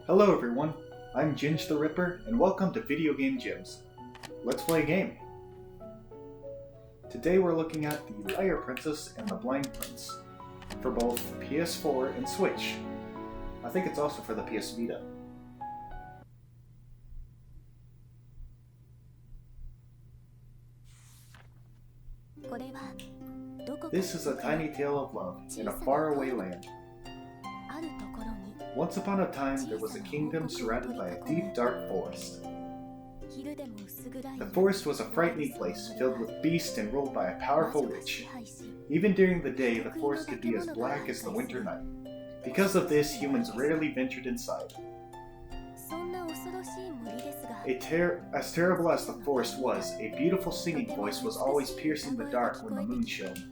Hello everyone, I'm Ginge the Ripper, and welcome to Video Game Gems. Let's play a game. Today we're looking at The Liar Princess and the Blind Prince, for both PS4 and Switch. I think it's also for the PS Vita. This is a tiny tale of love in a faraway land. Once upon a time, there was a kingdom surrounded by a deep, dark forest. The forest was a frightening place, filled with beasts and ruled by a powerful witch. Even during the day, the forest could be as black as the winter night. Because of this, humans rarely ventured inside. As terrible as the forest was, a beautiful singing voice was always piercing the dark when the moon shone.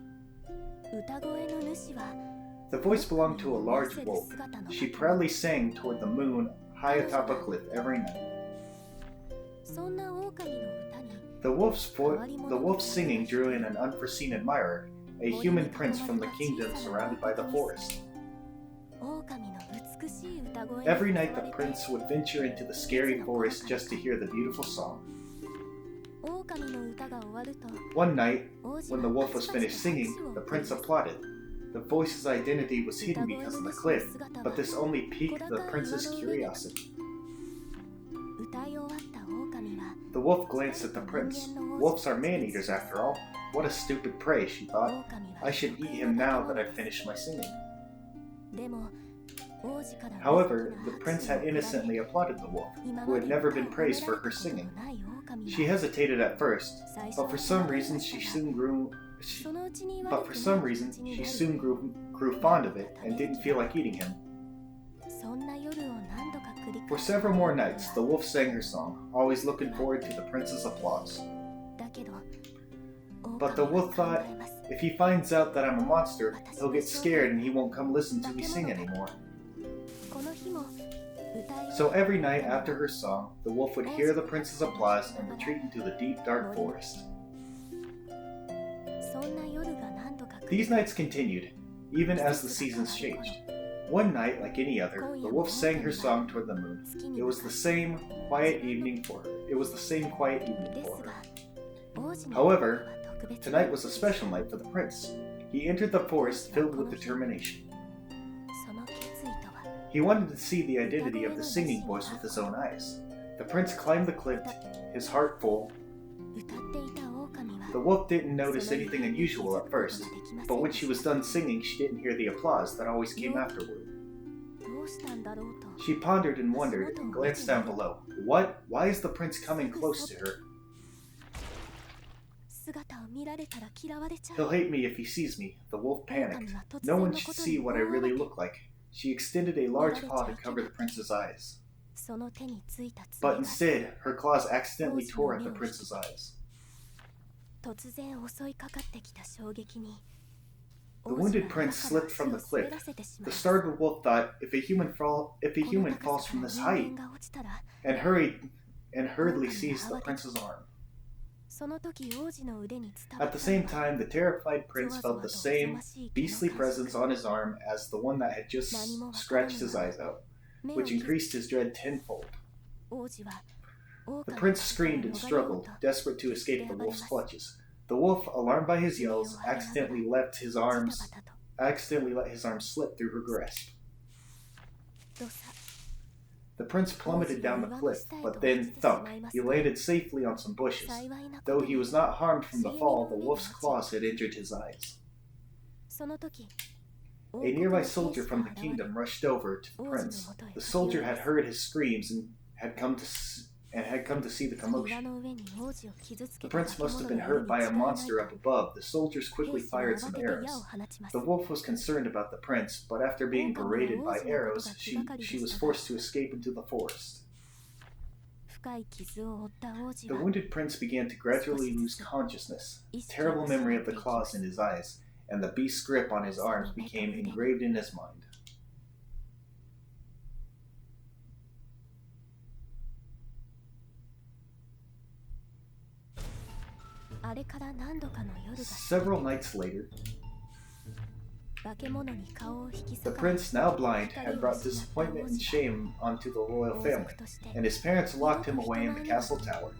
The voice belonged to a large wolf. She proudly sang toward the moon high atop a cliff every night. The wolf's singing drew in an unforeseen admirer, a human prince from the kingdom surrounded by the forest. Every night the prince would venture into the scary forest just to hear the beautiful song. One night, when the wolf was finished singing, the prince applauded. The voice's identity was hidden because of the cliff, but this only piqued the prince's curiosity. The wolf glanced at the prince. Wolves are man-eaters after all. What a stupid prey, she thought. I should eat him now that I've finished my singing. However, the prince had innocently applauded the wolf, who had never been praised for her singing. She hesitated at first, but for some reason she soon grew fond of it and didn't feel like eating him. For several more nights, the wolf sang her song, always looking forward to the prince's applause. But the wolf thought, if he finds out that I'm a monster, he'll get scared and he won't come listen to me sing anymore. So every night after her song, the wolf would hear the prince's applause and retreat into the deep, dark forest. These nights continued, even as the seasons changed. One night, like any other, the wolf sang her song toward the moon. It was the same quiet evening for her. However, tonight was a special night for the prince. He entered the forest filled with determination. He wanted to see the identity of the singing voice with his own eyes. The prince climbed the cliff, his heart full. The wolf didn't notice anything unusual at first, but when she was done singing, she didn't hear the applause that always came afterward. She pondered and wondered and glanced down below. What? Why is the prince coming close to her? He'll hate me if he sees me, the wolf panicked. No one should see what I really look like. She extended a large paw to cover the prince's eyes. But instead, her claws accidentally tore at the prince's eyes. The wounded prince slipped from the cliff. The startled wolf thought, if a human falls from this height, and hurriedly seized the prince's arm. At the same time, the terrified prince felt the same beastly presence on his arm as the one that had just scratched his eyes out, which increased his dread tenfold. The prince screamed and struggled, desperate to escape the wolf's clutches. The wolf, alarmed by his yells, accidentally let his arm slip through her grasp. The prince plummeted down the cliff, but then, thump, he landed safely on some bushes. Though he was not harmed from the fall, the wolf's claws had injured his eyes. A nearby soldier from the kingdom rushed over to the prince. The soldier had heard his screams and had come to see the commotion. The prince must have been hurt by a monster up above. The soldiers quickly fired some arrows. The wolf was concerned about the prince, but after being berated by arrows, she was forced to escape into the forest. The wounded prince began to gradually lose consciousness. A terrible memory of the claws in his eyes and the beast's grip on his arms became engraved in his mind. Several nights later, The prince, now blind, had brought disappointment and shame onto the royal family, and his parents locked him away in the castle tower.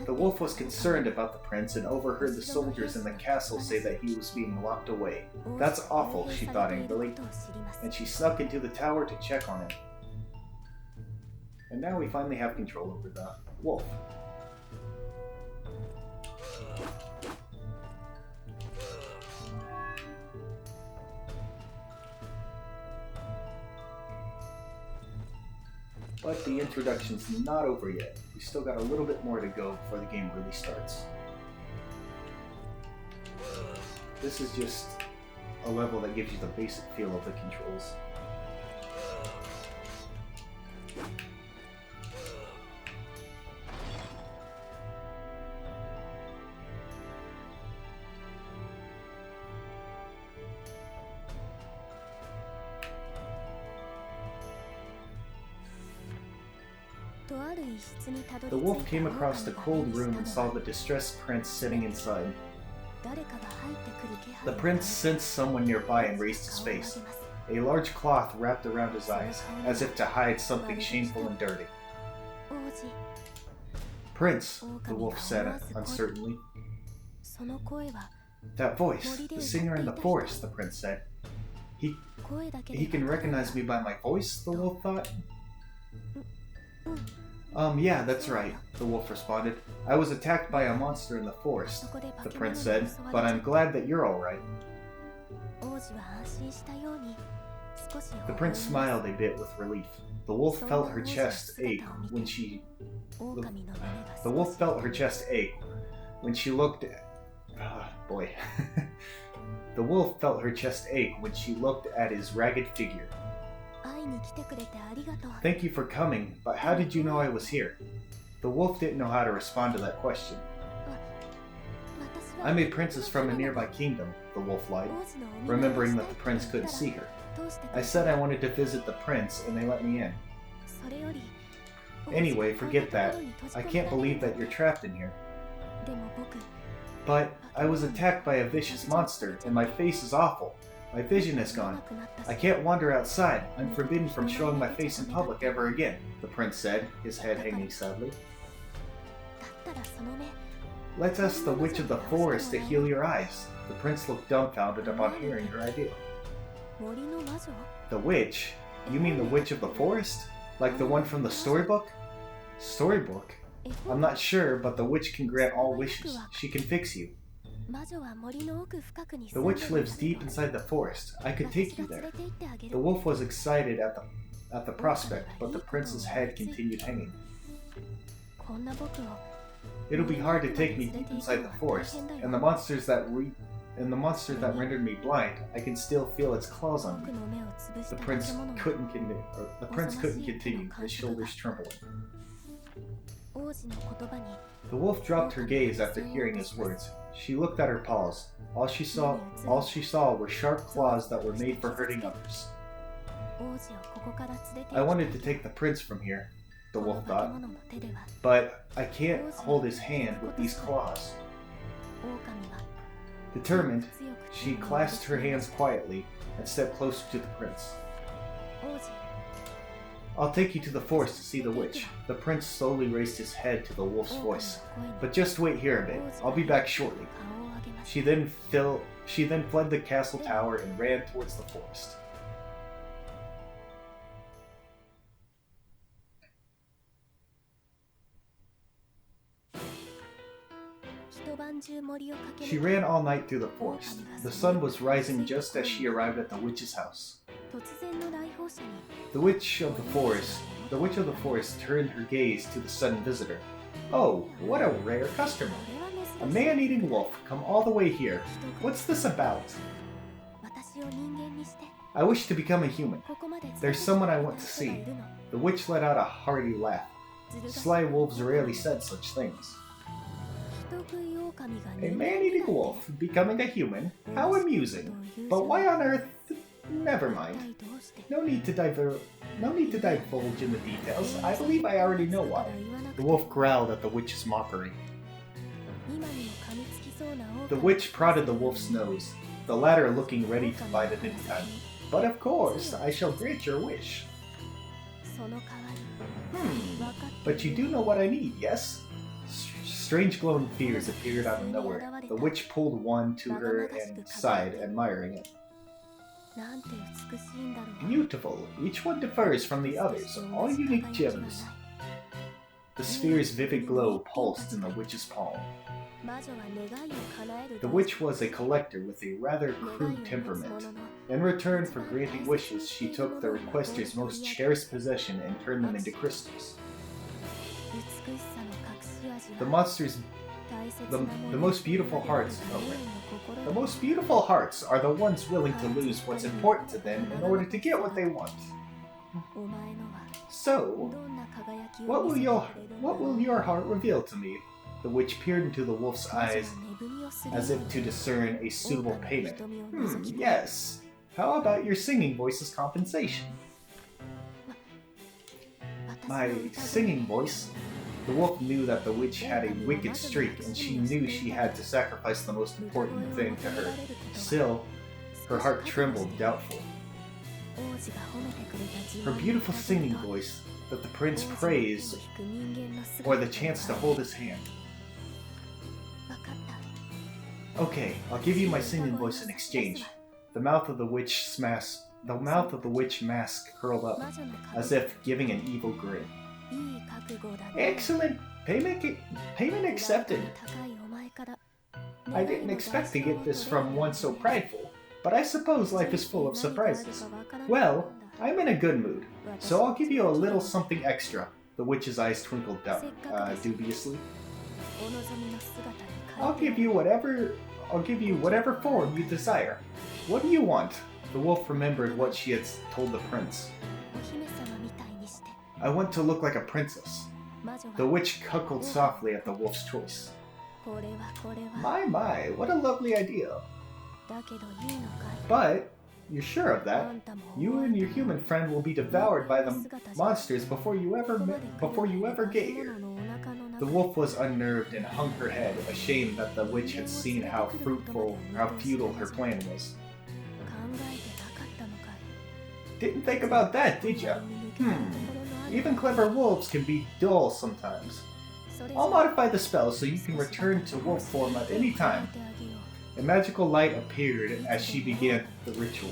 The wolf was concerned about the prince and overheard the soldiers in the castle say that he was being locked away. That's awful, she thought angrily, and she snuck into the tower to check on him. And now we finally have control over the wolf. But the introduction's not over yet. We still got a little bit more to go before the game really starts. This is just a level that gives you the basic feel of the controls. The wolf came across the cold room and saw the distressed prince sitting inside. The prince sensed someone nearby and raised his face. A large cloth wrapped around his eyes, as if to hide something shameful and dirty. "Prince," the wolf said uncertainly. "That voice, the singer in the forest," the prince said. He can recognize me by my voice," the wolf thought. Yeah, that's right," the wolf responded. "I was attacked by a monster in the forest," the prince said, "but I'm glad that you're alright." The prince smiled a bit with relief. The wolf felt her chest ache when she looked at... The wolf felt her chest ache when she looked at his ragged figure. "Thank you for coming, but how did you know I was here?" The wolf didn't know how to respond to that question. "I'm a princess from a nearby kingdom," the wolf lied, remembering that the prince couldn't see her. "I said I wanted to visit the prince, and they let me in. Anyway, forget that. I can't believe that you're trapped in here. But I was attacked by a vicious monster, and my face is awful. My vision is gone. I can't wander outside. I'm forbidden from showing my face in public ever again," the prince said, his head hanging sadly. "Let's ask the witch of the forest to heal your eyes." The prince looked dumbfounded upon hearing her idea. "The witch? You mean the witch of the forest? Like the one from the storybook?" "Storybook? I'm not sure, but the witch can grant all wishes. She can fix you. The witch lives deep inside the forest. I could take you there." The wolf was excited at the prospect, but the prince's head continued hanging. "It'll be hard to take me deep inside the forest, and the monsters that rendered me blind, I can still feel its claws on me." The prince couldn't continue, his shoulders trembling. The wolf dropped her gaze after hearing his words. She looked at her paws. All she saw were sharp claws that were made for hurting others. "I wanted to take the prince from here," the wolf thought, "but I can't hold his hand with these claws." Determined, she clasped her hands quietly and stepped closer to the prince. "I'll take you to the forest to see the witch." The prince slowly raised his head to the wolf's voice. "But just wait here a bit. I'll be back shortly." She then fled the castle tower and ran towards the forest. She ran all night through the forest. The sun was rising just as she arrived at the witch's house. The witch of the forest turned her gaze to the sudden visitor. "Oh, what a rare customer! A man-eating wolf, come all the way here. What's this about?" "I wish to become a human. There's someone I want to see." The witch let out a hearty laugh. Sly wolves rarely said such things. "A man-eating wolf becoming a human? How amusing! But why on earth? Never mind. No need to divulge in the details. I believe I already know why." The wolf growled at the witch's mockery. The witch prodded the wolf's nose, the latter looking ready to bite at any time. But of course, I shall grant your wish. But you do know what I need, yes? Strange glowing fears appeared out of nowhere. The witch pulled one to her and sighed, admiring it. Beautiful. Each one differs from the others, all unique gems. The sphere's vivid glow pulsed in the witch's palm. The witch was a collector with a rather crude temperament. In return for granting wishes, she took the requester's most cherished possession and turned them into crystals. The most beautiful hearts. The most beautiful hearts are the ones willing to lose what's important to them in order to get what they want. So, what will your heart reveal to me? The witch peered into the wolf's eyes as if to discern a suitable payment. Yes. How about your singing voice as compensation? My singing voice? The wolf knew that the witch had a wicked streak, and she knew she had to sacrifice the most important thing to her. Still, her heart trembled, doubtful. Her beautiful singing voice that the prince praised, or the chance to hold his hand. Okay, I'll give you my singing voice in exchange. The mouth of the witch mask curled up, as if giving an evil grin. Excellent! Payment accepted! I didn't expect to get this from one so prideful, but I suppose life is full of surprises. Well, I'm in a good mood, so I'll give you a little something extra. The witch's eyes twinkled dubiously. I'll give you whatever form you desire. What do you want? The wolf remembered what she had told the prince. I want to look like a princess. The witch chuckled softly at the wolf's choice. My, what a lovely idea. But, you're sure of that? You and your human friend will be devoured by the monsters before you ever get here. The wolf was unnerved and hung her head, ashamed that the witch had seen how futile her plan was. Didn't think about that, did ya? Even clever wolves can be dull sometimes. I'll modify the spell so you can return to wolf form at any time. A magical light appeared as she began the ritual.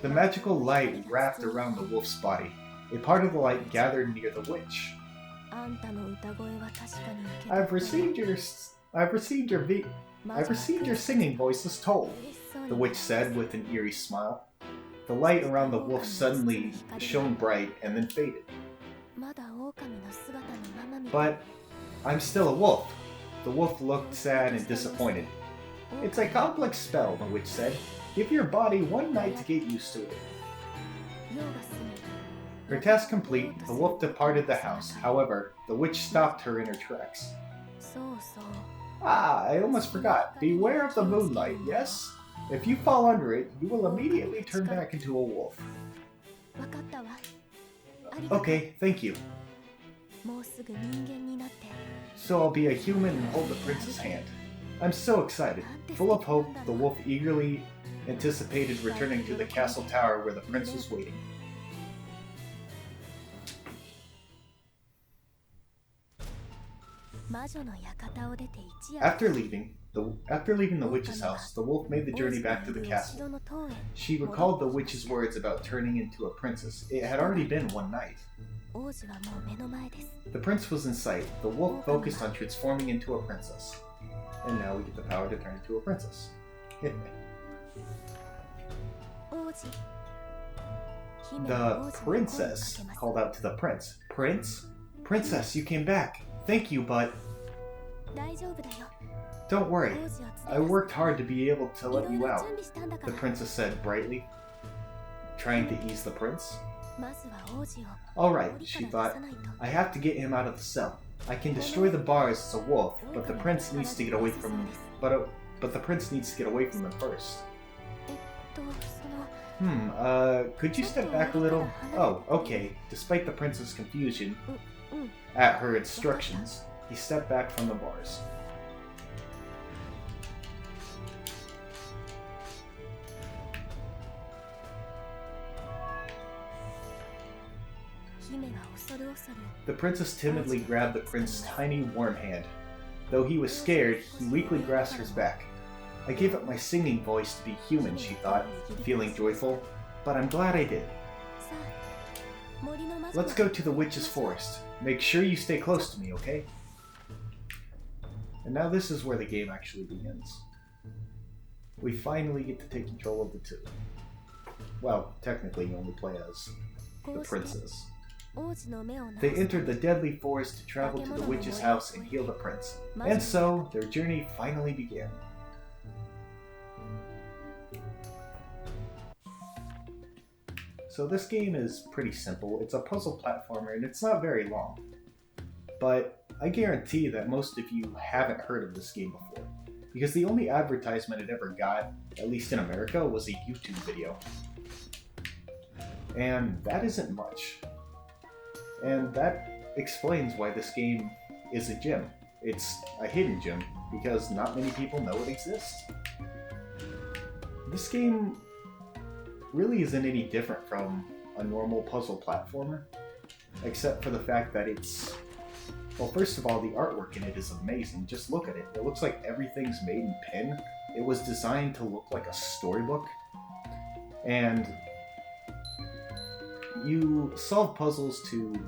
The magical light wrapped around the wolf's body. A part of the light gathered near the witch. I've received your singing voice as told, the witch said with an eerie smile. The light around the wolf suddenly shone bright and then faded. But I'm still a wolf. The wolf looked sad and disappointed. It's a complex spell, the witch said. Give your body one night to get used to it. Her task complete, the wolf departed the house. However, the witch stopped her in her tracks. I almost forgot. Beware of the moonlight, yes? If you fall under it, you will immediately turn back into a wolf. Okay, thank you. So I'll be a human and hold the prince's hand. I'm so excited. Full of hope, the wolf eagerly anticipated returning to the castle tower where the prince was waiting. After leaving the witch's house, the wolf made the journey back to the castle. She recalled the witch's words about turning into a princess. It had already been one night. The prince was in sight. The wolf focused on transforming into a princess. And now we get the power to turn into a princess. The princess called out to the prince. Prince? Princess, you came back. Thank you, but... Don't worry. I worked hard to be able to let you out, the princess said brightly, trying to ease the prince. Alright, she thought. I have to get him out of the cell. I can destroy the bars as a wolf, but the prince needs to get away from him. But the prince needs to get away from him first. Could you step back a little? Oh, okay. Despite the prince's confusion at her instructions, he stepped back from the bars. The princess timidly grabbed the prince's tiny, warm hand. Though he was scared, he weakly grasped hers back. I gave up my singing voice to be human, she thought, feeling joyful, but I'm glad I did. Let's go to the witch's forest. Make sure you stay close to me, okay? And now this is where the game actually begins. We finally get to take control of the two. Well, technically you only play as the princess. They entered the deadly forest to travel to the witch's house and heal the prince. And so, their journey finally began. So this game is pretty simple. It's a puzzle platformer and it's not very long. But I guarantee that most of you haven't heard of this game before. Because the only advertisement it ever got, at least in America, was a YouTube video. And that isn't much. And that explains why this game is a gem. It's a hidden gem, because not many people know it exists. This game really isn't any different from a normal puzzle platformer, except for the fact that it's... Well, first of all, the artwork in it is amazing. Just look at it. It looks like everything's made in pen. It was designed to look like a storybook. And you solve puzzles to,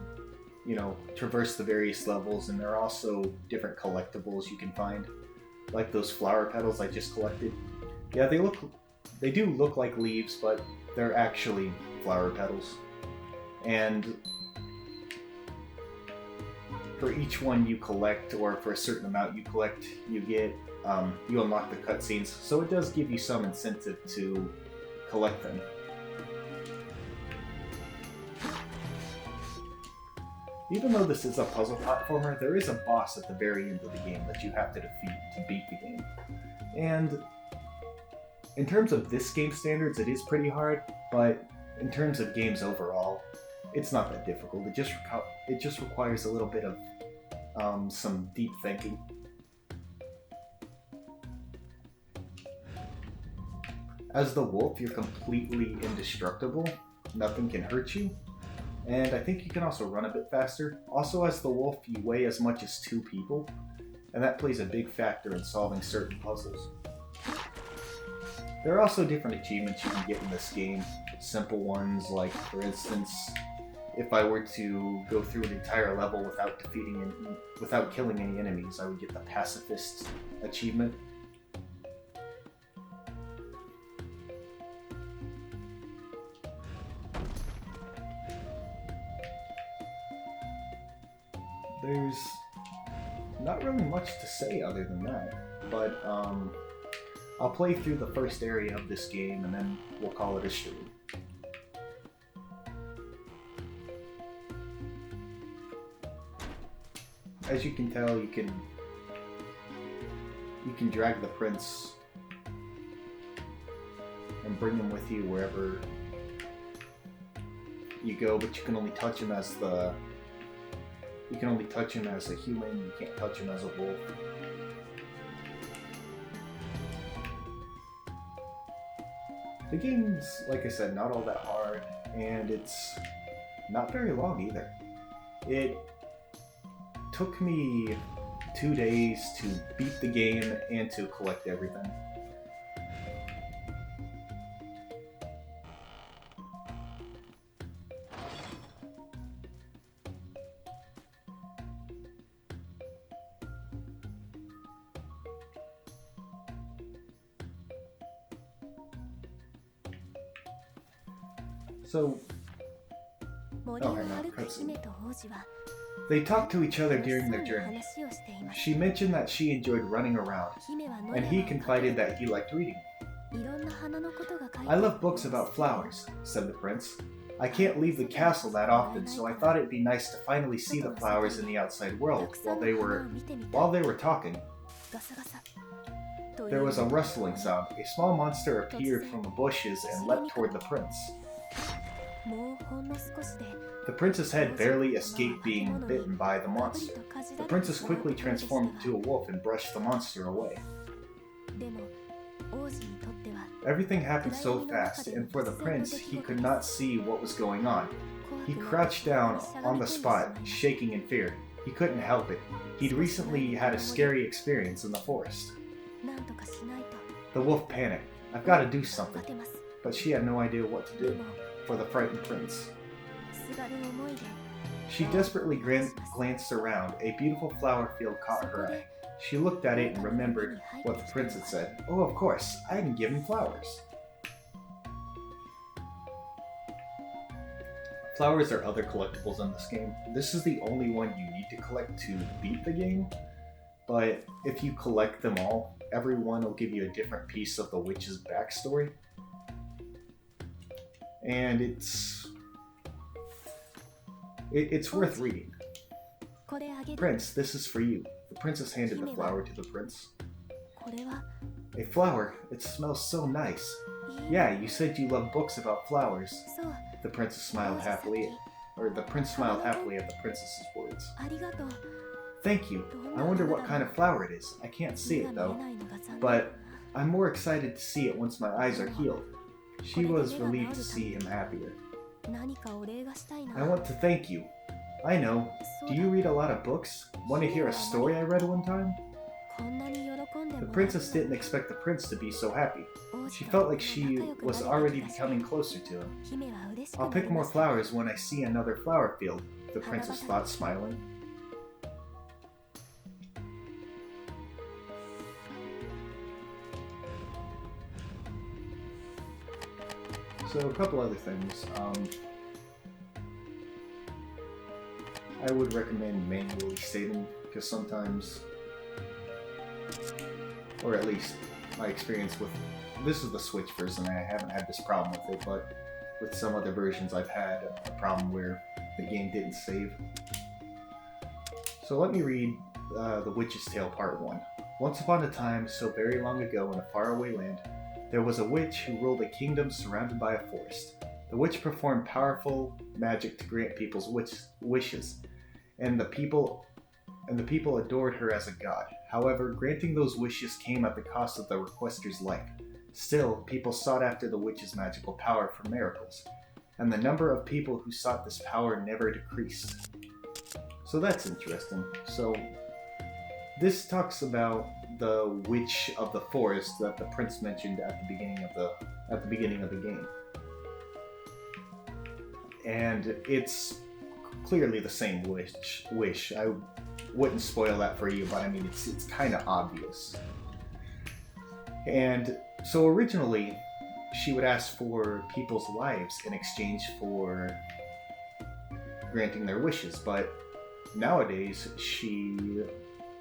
you know, traverse the various levels, and there are also different collectibles you can find, like those flower petals I just collected. Yeah, they do look like leaves, but they're actually flower petals. And for each one you collect, or for a certain amount you collect, you get, you unlock the cutscenes, so it does give you some incentive to collect them. Even though this is a puzzle platformer, there is a boss at the very end of the game that you have to defeat to beat the game. And in terms of this game's standards, it is pretty hard, but in terms of games overall, it's not that difficult. It just requires a little bit of some deep thinking. As the wolf, you're completely indestructible. Nothing can hurt you. And I think you can also run a bit faster. Also, as the wolf, you weigh as much as 2 people, and that plays a big factor in solving certain puzzles. There are also different achievements you can get in this game. Simple ones, like, for instance, if I were to go through an entire level without killing any enemies, I would get the Pacifist achievement. There's not really much to say other than that, but I'll play through the first area of this game and then we'll call it a stream. As you can tell, you can drag the prince and bring him with you wherever you go, but you can only touch him as a human, you can't touch him as a wolf. The game's, like I said, not all that hard, and it's not very long either. It took me 2 days to beat the game and to collect everything. So, they talked to each other during their journey. She mentioned that she enjoyed running around, and he confided that he liked reading. I love books about flowers, said the prince. I can't leave the castle that often, so I thought it'd be nice to finally see the flowers in the outside world while they were talking. There was a rustling sound. A small monster appeared from the bushes and leapt toward the prince. The princess had barely escaped being bitten by the monster. The princess quickly transformed into a wolf and brushed the monster away. Everything happened so fast, and for the prince, he could not see what was going on. He crouched down on the spot, shaking in fear. He couldn't help it. He'd recently had a scary experience in the forest. The wolf panicked. I've got to do something. But she had no idea what to do for the frightened prince. She desperately glanced around. A beautiful flower field caught her eye. She looked at it and remembered what the prince had said. Oh, of course, I can give him flowers. Flowers are other collectibles in this game. This is the only one you need to collect to beat the game, but if you collect them all, every one will give you a different piece of the witch's backstory. And it's worth reading. Prince, this is for you. The princess handed the flower to the prince. A flower? It smells so nice. Yeah, you said you love books about flowers. The princess smiled happily, the prince smiled happily at the princess's words. Thank you. I wonder what kind of flower it is. I can't see it though, but I'm more excited to see it once my eyes are healed. She was relieved to see him happier. I want to thank you. I know. Do you read a lot of books? Want to hear a story I read one time? The princess didn't expect the prince to be so happy. She felt like she was already becoming closer to him. I'll pick more flowers when I see another flower field, the princess thought, smiling. So a couple other things. I would recommend manually saving, because sometimes, or at least my experience with, this is the Switch version, and I haven't had this problem with it, but with some other versions I've had a problem where the game didn't save. So let me read The Witch's Tale Part 1. Once upon a time, so very long ago in a faraway land, there was a witch who ruled a kingdom surrounded by a forest. The witch performed powerful magic to grant people's wishes, and the people adored her as a god. However, granting those wishes came at the cost of the requester's life. Still, people sought after the witch's magical power for miracles, and the number of people who sought this power never decreased. So that's interesting. So this talks about the witch of the forest that the prince mentioned at the beginning of the game. And it's clearly the same wish. I wouldn't spoil that for you, but I mean, it's kind of obvious. And so originally, she would ask for people's lives in exchange for granting their wishes, but nowadays, she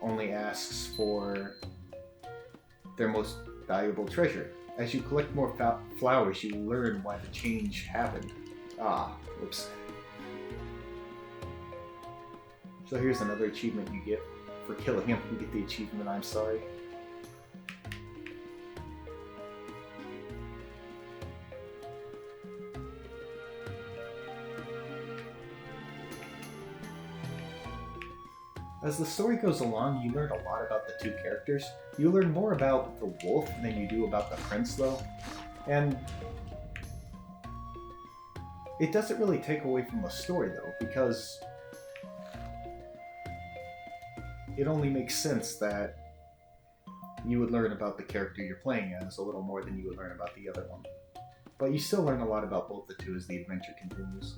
only asks for their most valuable treasure. As you collect more flowers, you learn why the change happened. Oops. So here's another achievement you get for killing him. You get the achievement, I'm sorry. As the story goes along, you learn a lot about the two characters. You learn more about the wolf than you do about the prince, though. And it doesn't really take away from the story, though, because it only makes sense that you would learn about the character you're playing as a little more than you would learn about the other one. But you still learn a lot about both the two as the adventure continues.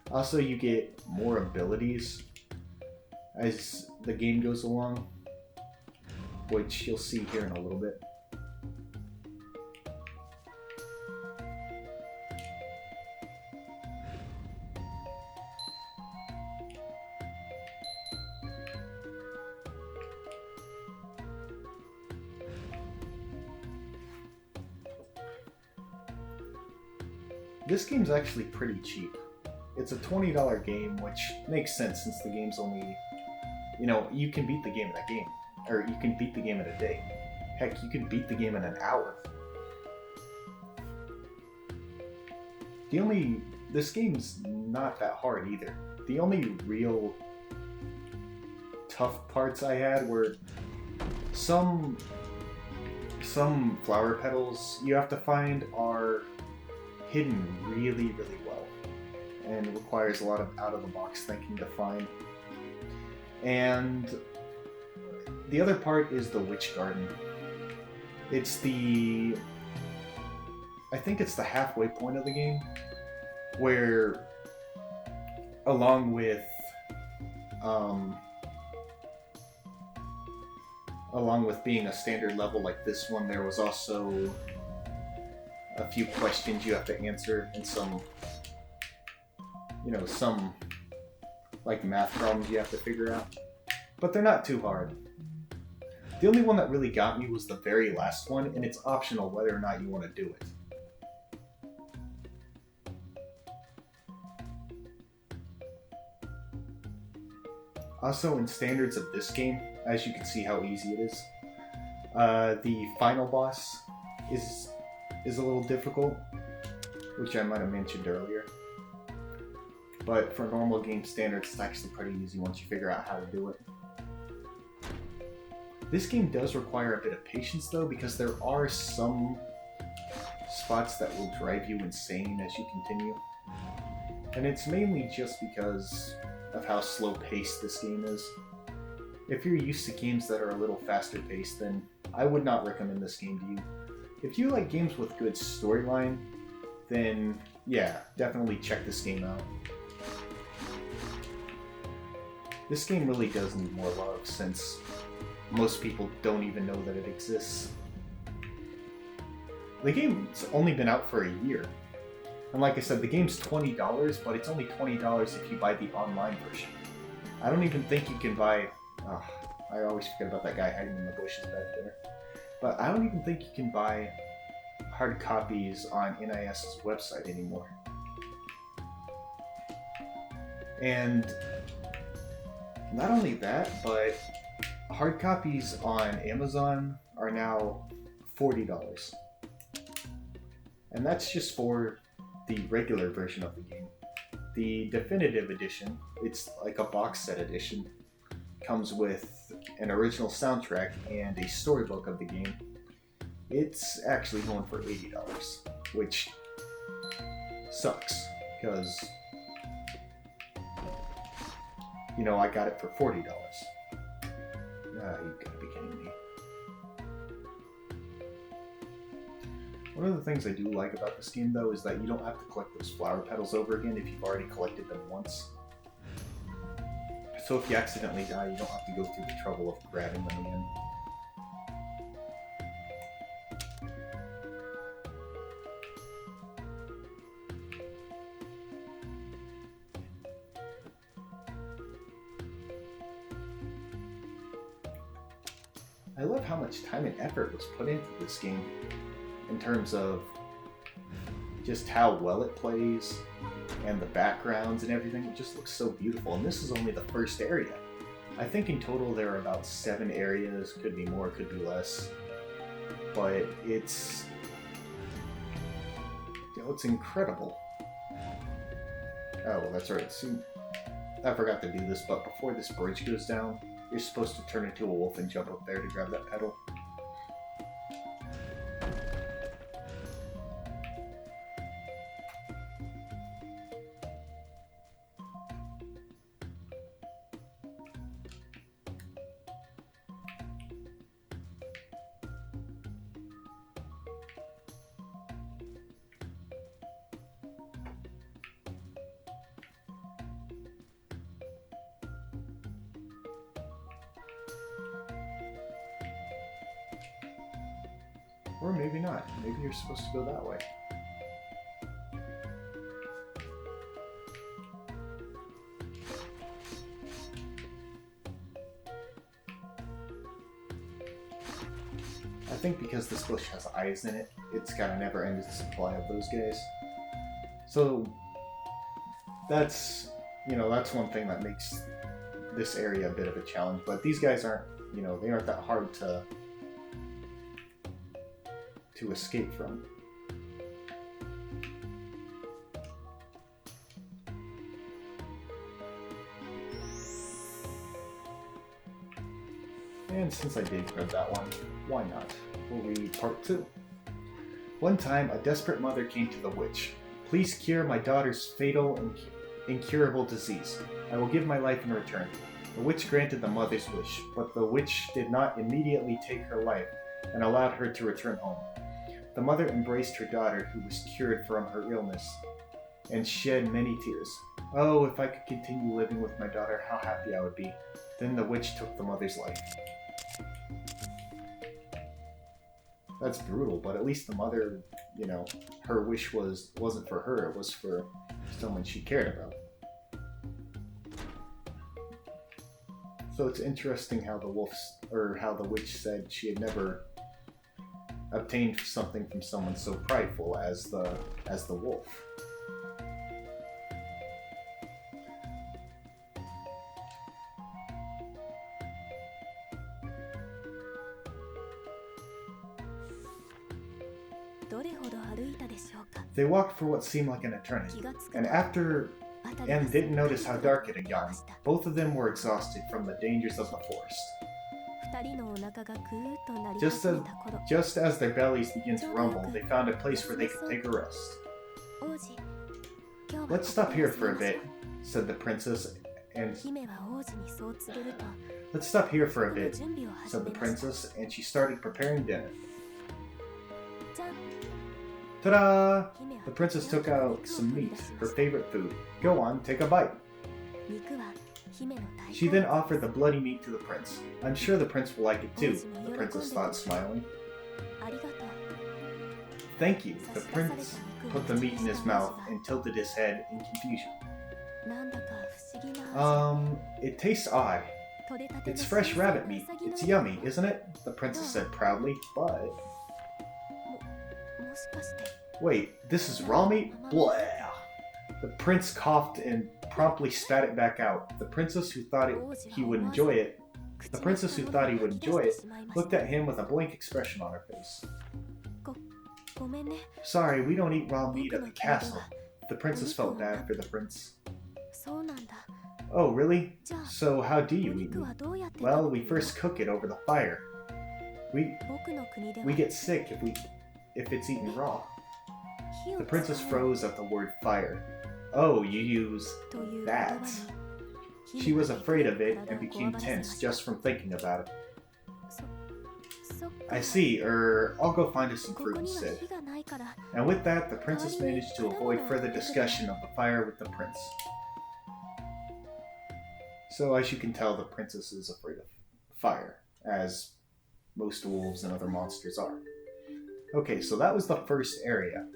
Also, you get more abilities as the game goes along, which you'll see here in a little bit. This game's actually pretty cheap. It's a $20 game, which makes sense since the game's only, you can beat the game in a game, or you can beat the game in a day. Heck, you can beat the game in an hour. The only this game's not that hard either. The only real tough parts I had were some flower petals you have to find are hidden really, really well, and requires a lot of out-of-the-box thinking to find. And the other part is the witch garden. It's I think it's the halfway point of the game, where along with being a standard level like this one, there was also a few questions you have to answer and some like math problems you have to figure out. But they're not too hard. The only one that really got me was the very last one, and it's optional whether or not you want to do it. Also, in standards of this game, as you can see how easy it is, the final boss is a little difficult, which I might have mentioned earlier. But for normal game standards, it's actually pretty easy once you figure out how to do it. This game does require a bit of patience though, because there are some spots that will drive you insane as you continue. And it's mainly just because of how slow paced this game is. If you're used to games that are a little faster paced, then I would not recommend this game to you. If you like games with good storyline, then yeah, definitely check this game out. This game really does need more love, since most people don't even know that it exists. The game's only been out for a year. And like I said, the game's $20, but it's only $20 if you buy the online version. I don't even think you can buy... Oh, I always forget about that guy hiding in the bushes back there. But I don't even think you can buy hard copies on NIS's website anymore. And not only that, but hard copies on Amazon are now $40. And that's just for the regular version of the game. The definitive edition, it's like a box set edition, comes with an original soundtrack and a storybook of the game. It's actually going for $80, which sucks, because I got it for $40. You gotta be kidding me. One of the things I do like about this game, though, is that you don't have to collect those flower petals over again if you've already collected them once. So if you accidentally die, you don't have to go through the trouble of grabbing them again. I love how much time and effort was put into this game in terms of just how well it plays and the backgrounds and everything. It just looks so beautiful, and this is only the first area. I think in total there are about 7 areas, could be more, could be less, but it's incredible. Oh, well, that's right. See, I forgot to do this, but before this bridge goes down, you're supposed to turn into a wolf and jump up there to grab that petal. Or maybe not. Maybe you're supposed to go that way. I think because this bush has eyes in it, it's got a never-ending supply of those guys. So that's one thing that makes this area a bit of a challenge. But these guys aren't, they aren't that hard to escape from. And since I did read that one, why not? We'll read part 2. One time, a desperate mother came to the witch. Please cure my daughter's fatal and incurable disease. I will give my life in return. The witch granted the mother's wish, but the witch did not immediately take her life and allowed her to return home. The mother embraced her daughter, who was cured from her illness, and shed many tears. Oh, if I could continue living with my daughter, how happy I would be. Then the witch took the mother's life. That's brutal, but at least the mother, you know, her wish wasn't for her, it was for someone she cared about. So it's interesting how the witch said she had never obtained something from someone so prideful as the wolf. They walked for what seemed like an eternity, and didn't notice how dark it had gotten. Both of them were exhausted from the dangers of the forest. Just as their bellies began to rumble, they found a place where they could take a rest. Let's stop here for a bit, said the princess, and she started preparing dinner. Ta-da! The princess took out some meat, her favorite food. Go on, take a bite. She then offered the bloody meat to the prince. I'm sure the prince will like it too, the princess thought, smiling. Thank you. The prince put the meat in his mouth and tilted his head in confusion. It tastes odd. It's fresh rabbit meat. It's yummy, isn't it? The princess said proudly, but... Wait, this is raw meat? Blah! The prince coughed and promptly spat it back out. The princess who thought he would enjoy it, looked at him with a blank expression on her face. Sorry, we don't eat raw meat at the castle. The princess felt bad for the prince. Oh, really? So how do you eat meat? Well, we first cook it over the fire. We get sick if it's eaten raw. The princess froze at the word fire. Oh, you use that. She was afraid of it and became tense just from thinking about it. I see, I'll go find us some fruit instead. And with that, the princess managed to avoid further discussion of the fire with the prince. So as you can tell, the princess is afraid of fire, as most wolves and other monsters are. Okay, so that was the first area.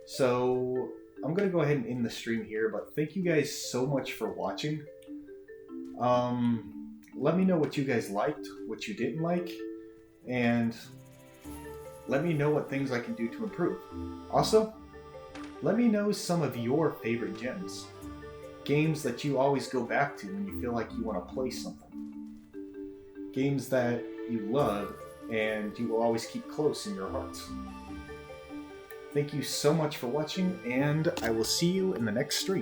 So I'm going to go ahead and end the stream here, but thank you guys so much for watching. Let me know what you guys liked, what you didn't like, and let me know what things I can do to improve. Also, let me know some of your favorite gems. Games that you always go back to when you feel like you want to play something. Games that you love and you will always keep close in your hearts. Thank you so much for watching, and I will see you in the next stream.